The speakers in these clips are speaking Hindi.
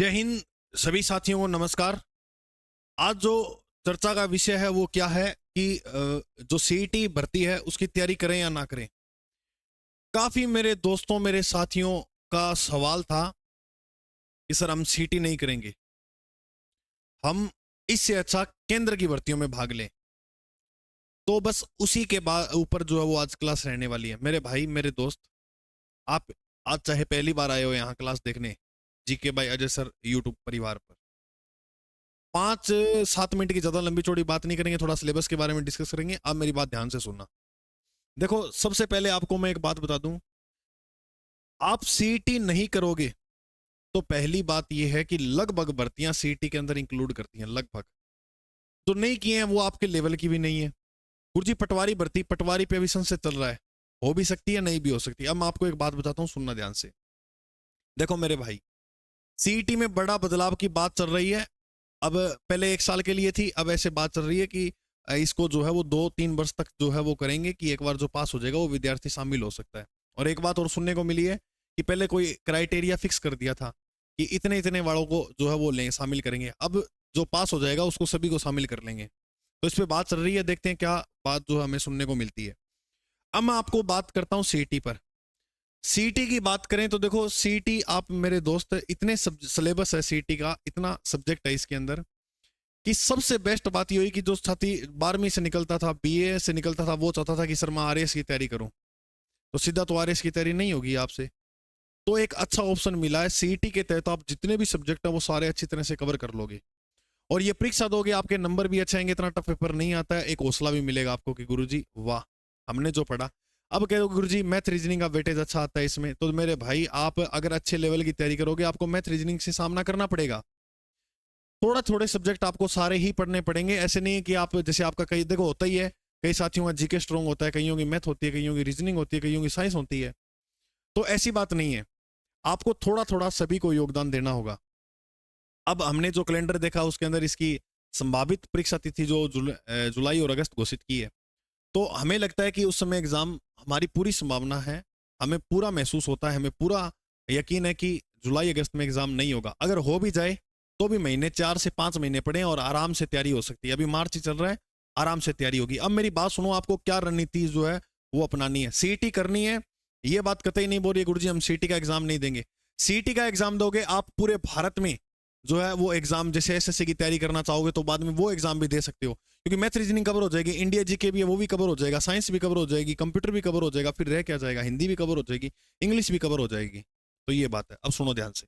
जय हिंद सभी साथियों को नमस्कार। आज जो चर्चा का विषय है वो क्या है कि जो सीईटी भर्ती है उसकी तैयारी करें या ना करें। काफी मेरे दोस्तों मेरे साथियों का सवाल था कि सर हम सीईटी नहीं करेंगे, हम इससे अच्छा केंद्र की भर्तियों में भाग लें। तो बस उसी के बाद ऊपर जो है वो आज क्लास रहने वाली है। मेरे भाई मेरे दोस्त, आप आज चाहे पहली बार आए हो यहाँ क्लास देखने GK by Ajay sir YouTube परिवार पर, 5-7 मिनट की ज्यादा लंबी चौड़ी बात नहीं करेंगे, थोड़ा सिलेबस के बारे में डिस्कस करेंगे। अब मेरी बात ध्यान से सुनना। देखो, सबसे पहले आपको मैं एक बात बता दूं, आप सीईटी नहीं करोगे तो पहली बात यह है कि लगभग भर्तियां सीईटी के अंदर इंक्लूड करती हैं, लगभग। जो नहीं किए हैं वो आपके लेवल की भी नहीं है। गुरुजी पटवारी भर्ती, पटवारी पे अभी संसद चल रहा है, हो भी सकती है नहीं भी हो सकती। अब मैं आपको एक बात बताता हूं, सुनना ध्यान से। देखो मेरे भाई, सीईटी में बड़ा बदलाव की बात चल रही है। अब पहले 1 साल के लिए थी, अब ऐसे बात चल रही है कि इसको जो है वो 2-3 वर्ष तक जो है वो करेंगे कि एक बार जो पास हो जाएगा वो विद्यार्थी शामिल हो सकता है। और एक बात और सुनने को मिली है कि पहले कोई क्राइटेरिया फिक्स कर दिया था कि इतने इतने वालों को जो है वो लेंगे, शामिल करेंगे। अब जो पास हो जाएगा उसको सभी को शामिल कर लेंगे। तो इस पर बात चल रही है, देखते हैं क्या बात जो हमें सुनने को मिलती है। अब मैं आपको बात करता हूँ सीईटी पर। सीईटी की बात करें तो देखो, सीईटी आप मेरे दोस्त, इतने सिलेबस है सीईटी का, इतना सब्जेक्ट है इसके अंदर कि सबसे बेस्ट बात ये हुई कि जो छात्री 12वीं से निकलता था, बीए से निकलता था, वो चाहता था कि सर मैं आरएस की तैयारी करूं, तो सीधा तो आरएस की तैयारी नहीं होगी आपसे। तो एक अच्छा ऑप्शन मिला है सीईटी के तहत, आप जितने भी सब्जेक्ट है वो सारे अच्छी तरह से कवर कर लोगे और ये परीक्षा दोगे, आपके नंबर भी अच्छे आएंगे, इतना टफ पेपर नहीं आता है। एक हौसला भी मिलेगा आपको कि गुरुजी वाह, हमने जो पढ़ा। अब कह दो गुरुजी मैथ रीजनिंग का वेटेज अच्छा आता है इसमें, तो मेरे भाई आप अगर अच्छे लेवल की तैयारी करोगे आपको मैथ रीजनिंग से सामना करना पड़ेगा। थोड़ा थोड़े सब्जेक्ट आपको सारे ही पढ़ने पड़ेंगे। ऐसे नहीं है कि आप, जैसे आपका कई, देखो होता ही है, कई साथियों का जीके स्ट्रॉन्ग होता है, कईयों की मैथ होती है, कईयों की रीजनिंग होती है, कईयों की साइंस होती है। तो ऐसी बात नहीं है, आपको थोड़ा थोड़ा सभी को योगदान देना होगा। अब हमने जो कैलेंडर देखा उसके अंदर इसकी संभावित परीक्षा तिथि जो जुलाई और अगस्त घोषित की है, तो हमें लगता है कि उस समय एग्जाम, हमारी पूरी संभावना है, हमें पूरा महसूस होता है, हमें पूरा यकीन है कि जुलाई अगस्त में एग्जाम नहीं होगा। अगर हो भी जाए तो भी महीने 4 से 5 महीने पड़े और आराम से तैयारी हो सकती है। अभी मार्च चल रहा है, आराम से तैयारी होगी। अब मेरी बात सुनो, आपको क्या रणनीति जो है वो अपनानी है। सीईटी करनी है, ये बात कतई नहीं बोल रही है गुरुजी हम सीईटी का एग्जाम नहीं देंगे। सीईटी का एग्जाम दोगे आप, पूरे भारत में जो है वो एग्जाम, जैसे एसएससी की तैयारी करना चाहोगे तो बाद में वो एग्जाम भी दे सकते हो, क्योंकि मैथ रीजनिंग कवर हो जाएगी, इंडिया जीके भी है वो भी कवर हो जाएगा, साइंस भी कवर हो जाएगी, कंप्यूटर भी कवर हो जाएगा, फिर रह क्या जाएगा, हिंदी भी कवर हो जाएगी, इंग्लिश भी कवर हो जाएगी। तो ये बात है। अब सुनो ध्यान से,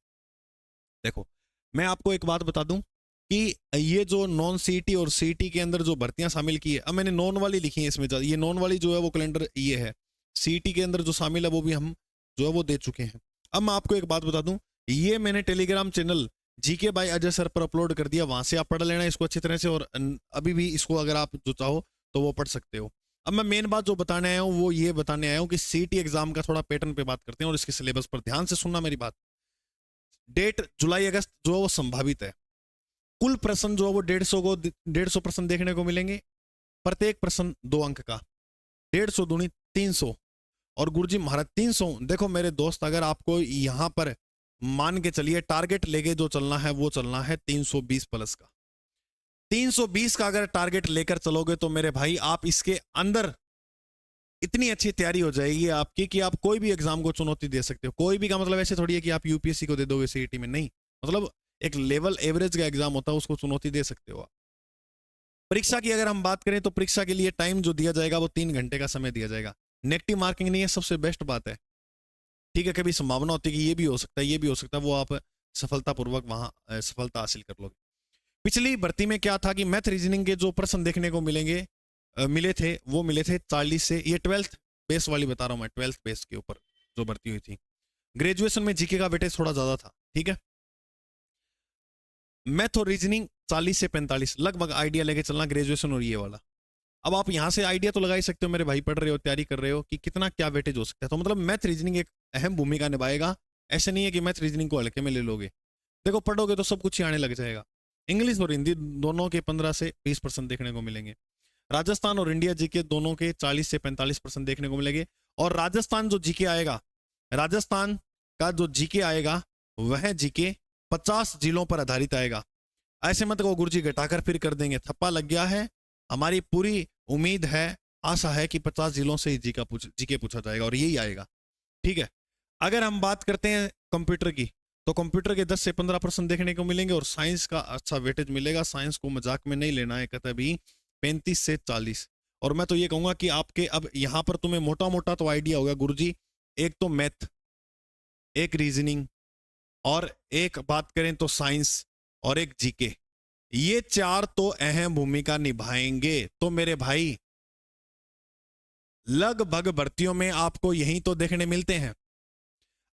देखो मैं आपको एक बात बता दूं कि ये जो नॉन सीईटी और सीईटी के अंदर जो भर्तियां शामिल की है, अब मैंने नॉन वाली लिखी है इसमें, ये नॉन वाली जो है वो कैलेंडर ये है। सीईटी के अंदर जो शामिल है वो भी हम जो है वो दे चुके हैं। अब मैं आपको एक बात बता दूं, ये मैंने Telegram channel GK by Ajay sir पर अपलोड कर दिया, वहां से आप पढ़ लेना इसको अच्छी तरह से, और अभी भी इसको अगर आप जो चाहो तो वो पढ़ सकते हो। अब मैं मेन बात जो बताने आया हूँ वो ये बताने आया हूँ कि सीईटी एग्जाम का थोड़ा पैटर्न पे बात करते हैं और इसके सिलेबस पर ध्यान से सुनना मेरी बात। डेट जुलाई अगस्त जो है वो संभावित है। कुल प्रश्न जो है वो 150 प्रश्न देखने को मिलेंगे, प्रत्येक प्रश्न 2 अंक का, 150 दूनी 300। और गुरुजी महाराज 300, देखो मेरे दोस्त, अगर आपको यहां पर मान के चलिए टारगेट लेके जो चलना है वो चलना है 320 प्लस का। 320 का अगर टारगेट लेकर चलोगे तो मेरे भाई आप इसके अंदर इतनी अच्छी तैयारी हो जाएगी आपकी कि आप कोई भी एग्जाम को चुनौती दे सकते हो। कोई भी का मतलब ऐसे थोड़ी है कि आप यूपीएससी को दे दोगे सीईटी में, नहीं, मतलब एक लेवल एवरेज का एग्जाम होता है, उसको चुनौती दे सकते हो आप। परीक्षा की अगर हम बात करें तो परीक्षा के लिए टाइम जो दिया जाएगा वो 3 घंटे का समय दिया जाएगा। नेगेटिव मार्किंग नहीं है, सबसे बेस्ट बात है। ठीक है, कभी संभावना होती है कि ये भी हो सकता है, ये भी हो सकता है, वो आप सफलतापूर्वक वहां सफलता हासिल कर लोगे। पिछली भर्ती में क्या था कि मैथ रीजनिंग के जो प्रश्न देखने को मिलेंगे, मिले थे, वो मिले थे 40 से, ये 12th बेस वाली बता रहा हूं मैं, 12th बेस के ऊपर जो भर्ती हुई थी। ग्रेजुएशन में जीके का वेटेज थोड़ा ज्यादा था, ठीक है। मैथ और रीजनिंग 40 से 45 लगभग आइडिया लेके चलना, ग्रेजुएशन और ये वाला। अब आप यहां से आइडिया तो लगा ही सकते हो मेरे भाई, पढ़ रहे हो, तैयारी कर रहे हो, कि कितना क्या वेटेज हो सकता है। तो मतलब मैथ रीजनिंग एक अहम भूमिका निभाएगा। ऐसे नहीं है कि मैथ रीजनिंग को हल्के में ले लोगे, देखो पढ़ोगे तो सब कुछ ही आने लग जाएगा। इंग्लिश और हिंदी दोनों के 15 से 20% देखने को मिलेंगे। राजस्थान और इंडिया जीके दोनों के 40 से 45% देखने को मिलेंगे। और राजस्थान जो जीके आएगा, राजस्थान का जो जीके आएगा वह जीके 50 जिलों पर आधारित आएगा। ऐसे मत को गुरुजी घटाकर फिर कर देंगे, थप्पा लग गया है। हमारी पूरी उम्मीद है, आशा है कि 50 जिलों से जीके पूछा जाएगा और यही आएगा। ठीक है। अगर हम बात करते हैं कंप्यूटर की, तो कंप्यूटर के 10 से 15% देखने को मिलेंगे और साइंस का अच्छा वेटेज मिलेगा। साइंस को मजाक में नहीं लेना है, कहते भी 35 से 40। और मैं तो ये कहूंगा कि आपके अब यहां पर तुम्हें मोटा मोटा तो आइडिया होगा गुरुजी, एक तो मैथ, एक रीजनिंग, और एक बात करें तो साइंस, और एक जीके। ये 4 तो अहम भूमिका निभाएंगे। तो मेरे भाई लगभग भर्तियों में आपको यही तो देखने मिलते हैं।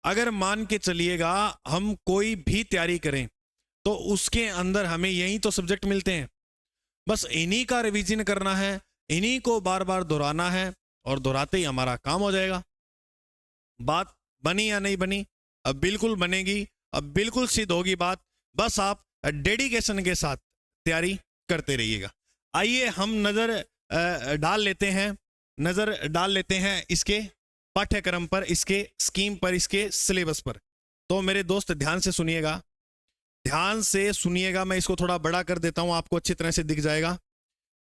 अगर मान के चलिएगा हम कोई भी तैयारी करें तो उसके अंदर हमें यही तो सब्जेक्ट मिलते हैं। बस इन्हीं का रिवीजन करना है, इन्हीं को बार बार दोहराना है, और दोहराते ही हमारा काम हो जाएगा। बात बनी या नहीं बनी? अब बिल्कुल बनेगी, अब बिल्कुल सिद्ध होगी बात। बस आप डेडिकेशन के साथ तैयारी करते रहिएगा। आइए हम नजर डाल लेते हैं इसके पाठ्यक्रम पर, इसके स्कीम पर, इसके सिलेबस पर। तो मेरे दोस्त ध्यान से सुनिएगा, मैं इसको थोड़ा बड़ा कर देता हूं, आपको अच्छी तरह से दिख जाएगा।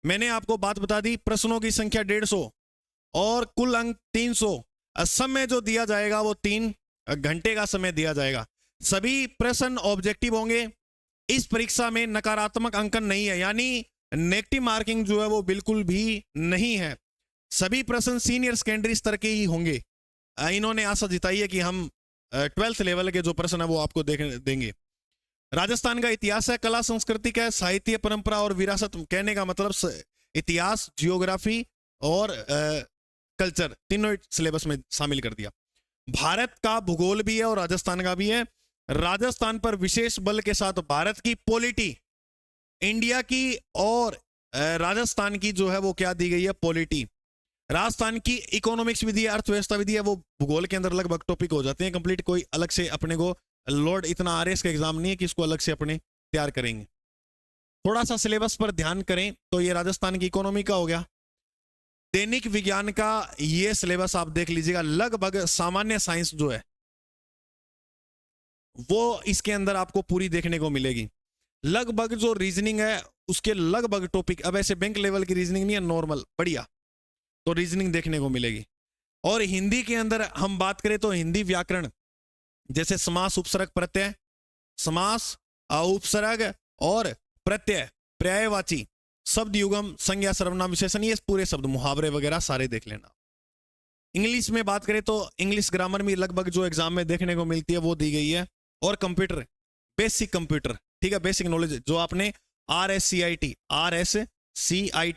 मैंने आपको बात बता दी, प्रश्नों की संख्या 150 और कुल अंक 300। समय जो दिया जाएगा वो 3 घंटे का समय दिया जाएगा। सभी प्रश्न ऑब्जेक्टिव होंगे। इस परीक्षा में नकारात्मक अंकन नहीं है, यानी नेगेटिव मार्किंग जो है वो बिल्कुल भी नहीं है। सभी प्रश्न सीनियर सेकेंडरी स्तर के ही होंगे। इन्होंने आशा जताई है कि हम 12th लेवल के जो प्रश्न है वो आपको देंगे। राजस्थान का इतिहास है, कला संस्कृति का है, साहित्य परंपरा और विरासत। कहने का मतलब इतिहास, जियोग्राफी और कल्चर तीनों सिलेबस में शामिल कर दिया। भारत का भूगोल भी है और राजस्थान का भी है। राजस्थान पर विशेष बल के साथ भारत की पॉलिटी, इंडिया की और राजस्थान की जो है वो क्या दी गई है, पॉलिटी। राजस्थान की इकोनॉमिक्स विधि है, अर्थव्यवस्था विधि है, वो भूगोल के अंदर लगभग टॉपिक हो जाते हैं कंप्लीट। कोई अलग से अपने को लोड, इतना आरएस का एग्जाम नहीं है कि इसको अलग से अपने तैयार करेंगे। थोड़ा सा सिलेबस पर ध्यान करें तो ये राजस्थान की इकोनॉमी का हो गया। दैनिक विज्ञान का ये सिलेबस आप देख लीजिएगा। लगभग सामान्य साइंस जो है वो इसके अंदर आपको पूरी देखने को मिलेगी। लगभग जो रीजनिंग है उसके लगभग टॉपिक, अब ऐसे बैंक लेवल की रीजनिंग नहीं है, नॉर्मल बढ़िया, तो रीजनिंग देखने को मिलेगी। और हिंदी के अंदर हम बात करें तो हिंदी व्याकरण, जैसे समास, उपसर्ग, प्रत्यय, समास, उपसर्ग और प्रत्यय, पर्यायवाची, शब्द युगम, संज्ञा, सर्वनाम, विशेषण, ये पूरे शब्द, मुहावरे वगैरह सारे देख लेना। इंग्लिश में बात करें तो इंग्लिश ग्रामर में लगभग जो एग्जाम में देखने को मिलती है वो दी गई है। और कंप्यूटर, बेसिक कंप्यूटर, ठीक है, बेसिक नॉलेज जो आपने RSCIT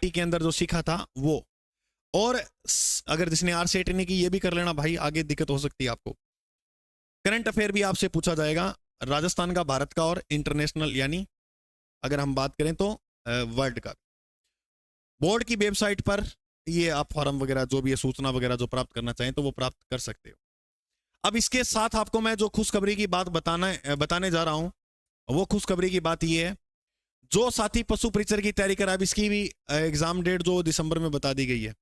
के अंदर जो सीखा था वो। और अगर जिसने RCIT नहीं की ये भी कर लेना भाई, आगे दिक्कत हो सकती है आपको। करंट अफेयर भी आपसे पूछा जाएगा, राजस्थान का, भारत का और इंटरनेशनल, यानी अगर हम बात करें तो वर्ल्ड का। बोर्ड की वेबसाइट पर ये आप फॉर्म वगैरह जो भी है, सूचना वगैरह जो प्राप्त करना चाहें तो वो प्राप्त कर सकते हो। अब इसके साथ आपको मैं जो खुशखबरी की बात बताने जा रहा हूं, वो खुशखबरी की बात ये है, जो साथी पशु परीक्षक की तैयारी कर, अब इसकी भी एग्जाम डेट जो दिसंबर में बता दी गई है।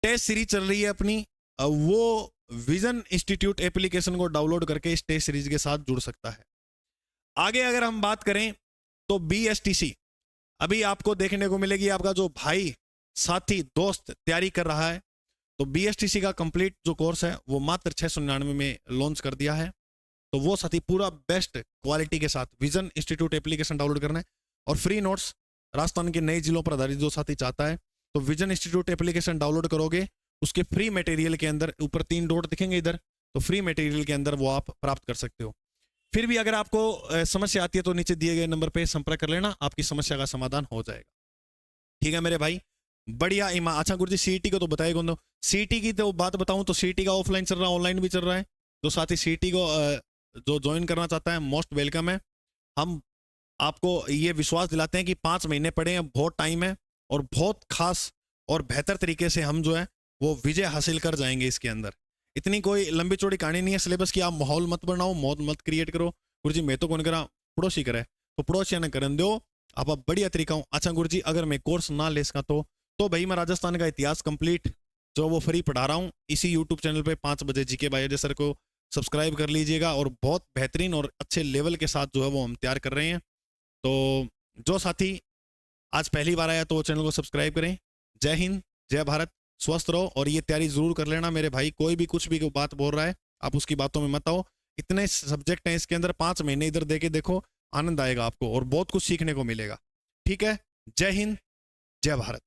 टेस्ट सीरीज चल रही है अपनी, वो विजन इंस्टीट्यूट एप्लीकेशन को डाउनलोड करके इस टेस्ट सीरीज के साथ जुड़ सकता है। आगे अगर हम बात करें तो BSTC अभी आपको देखने को मिलेगी। आपका जो भाई, साथी, दोस्त तैयारी कर रहा है तो BSTC का कंप्लीट जो कोर्स है वो मात्र 699 में लॉन्च कर दिया है। तो वो साथी पूरा बेस्ट क्वालिटी के साथ विजन इंस्टीट्यूट एप्लीकेशन डाउनलोड करना है और फ्री नोट्स राजस्थान के नए जिलों पर आधारित जो साथी चाहता है तो विजन इंस्टीट्यूट एप्लीकेशन डाउनलोड करोगे, उसके फ्री मटेरियल के अंदर ऊपर 3 डॉट दिखेंगे इधर, तो फ्री मटेरियल के अंदर वो आप प्राप्त कर सकते हो। फिर भी अगर आपको समस्या आती है तो नीचे दिए गए नंबर पे संपर्क कर लेना, आपकी समस्या का समाधान हो जाएगा। ठीक है मेरे भाई, बढ़िया। अच्छा गुरुजी CET को तो बताइए कौन दो। CET की तो बात बताऊं तो CET का ऑफलाइन चल रहा है, ऑनलाइन भी चल रहा है। तो साथ ही CET को जो ज्वाइन करना चाहता है मोस्ट वेलकम है। हम आपको ये विश्वास दिलाते हैं कि 5 महीने पड़े हैं, बहुत टाइम है और बहुत खास और बेहतर तरीके से हम जो है वो विजय हासिल कर जाएंगे इसके अंदर। इतनी कोई लंबी चौड़ी कहानी नहीं है सिलेबस की। आप माहौल मत बनाओ, मौत मत क्रिएट करो। गुरुजी मैं तो कौन करा, पड़ोसी करे तो पड़ोसिया ने करन दो, आप बढ़िया तरीका हूँ। अच्छा गुरुजी अगर मैं कोर्स ना ले सका तो भाई मैं राजस्थान का इतिहास कंप्लीट जो वो फ्री पढ़ा रहा हूँ इसी यूट्यूब चैनल पे 5 बजे GK बाय अजय सर को सब्सक्राइब कर लीजिएगा। और बहुत बेहतरीन और अच्छे लेवल के साथ जो है वो हम तैयार कर रहे हैं। तो जो साथी आज पहली बार आया तो वो चैनल को सब्सक्राइब करें। जय हिंद, जय भारत, स्वस्थ रहो। और ये तैयारी जरूर कर लेना मेरे भाई, कोई भी कुछ भी बात बोल रहा है आप उसकी बातों में मत आओ। इतने सब्जेक्ट हैं इसके अंदर, 5 महीने इधर दे के देखो, आनंद आएगा आपको और बहुत कुछ सीखने को मिलेगा। ठीक है, जय हिंद, जय भारत।